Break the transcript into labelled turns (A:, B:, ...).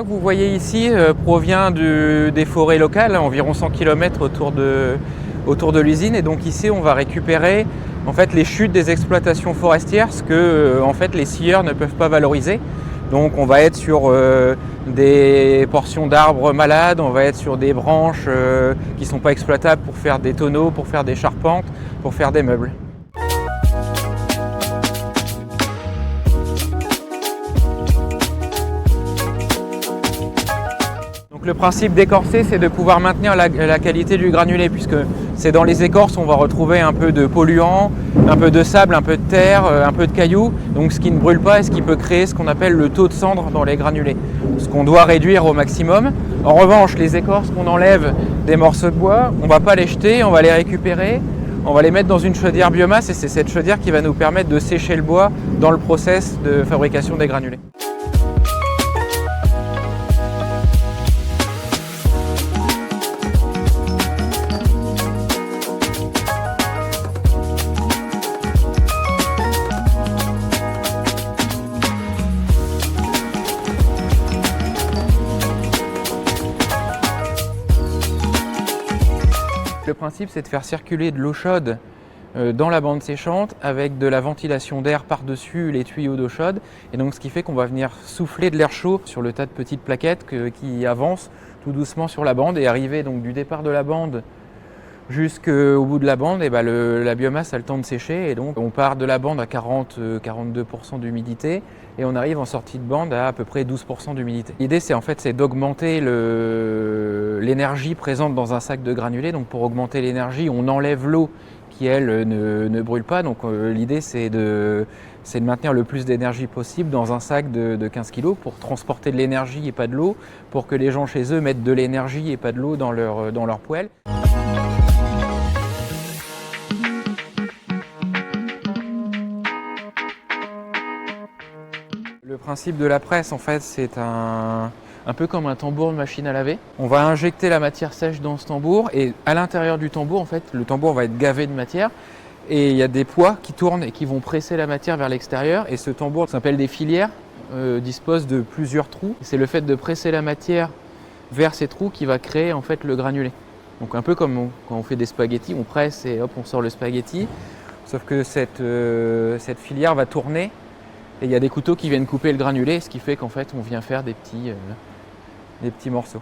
A: que vous voyez ici provient des forêts locales, environ 100 km autour de l'usine. Et donc ici, on va récupérer en fait, les chutes des exploitations forestières, ce que en fait, les scieurs ne peuvent pas valoriser. Donc on va être sur des portions d'arbres malades, on va être sur des branches qui ne sont pas exploitables pour faire des tonneaux, pour faire des charpentes, pour faire des meubles. Donc le principe d'écorcer, c'est de pouvoir maintenir la qualité du granulé, puisque c'est dans les écorces on va retrouver un peu de polluants, un peu de sable, un peu de terre, un peu de cailloux, donc ce qui ne brûle pas et ce qui peut créer ce qu'on appelle le taux de cendre dans les granulés, ce qu'on doit réduire au maximum. En revanche, les écorces qu'on enlève des morceaux de bois, on ne va pas les jeter, on va les récupérer, on va les mettre dans une chaudière biomasse et c'est cette chaudière qui va nous permettre de sécher le bois dans le process de fabrication des granulés. Le principe, c'est de faire circuler de l'eau chaude dans la bande séchante avec de la ventilation d'air par-dessus les tuyaux d'eau chaude. Et donc, ce qui fait qu'on va venir souffler de l'air chaud sur le tas de petites plaquettes qui avancent tout doucement sur la bande et arriver donc du départ de la bande jusqu'au bout de la bande, et la biomasse a le temps de sécher et donc on part de la bande à 40-42% d'humidité et on arrive en sortie de bande à peu près 12% d'humidité. L'idée c'est d'augmenter l'énergie présente dans un sac de granulés. Donc pour augmenter l'énergie, on enlève l'eau qui elle ne brûle pas. Donc l'idée c'est de maintenir le plus d'énergie possible dans un sac de 15 kg pour transporter de l'énergie et pas de l'eau, pour que les gens chez eux mettent de l'énergie et pas de l'eau dans leur poêle. Le principe de la presse, en fait, c'est un peu comme un tambour de machine à laver. On va injecter la matière sèche dans ce tambour et à l'intérieur du tambour, en fait, le tambour va être gavé de matière et il y a des poids qui tournent et qui vont presser la matière vers l'extérieur. Et ce tambour, ça s'appelle des filières, dispose de plusieurs trous. C'est le fait de presser la matière vers ces trous qui va créer en fait le granulé. Donc un peu comme quand on fait des spaghettis, on presse et hop, on sort le spaghetti. Sauf que cette filière va tourner. Et il y a des couteaux qui viennent couper le granulé, ce qui fait qu'en fait on vient faire des petits morceaux.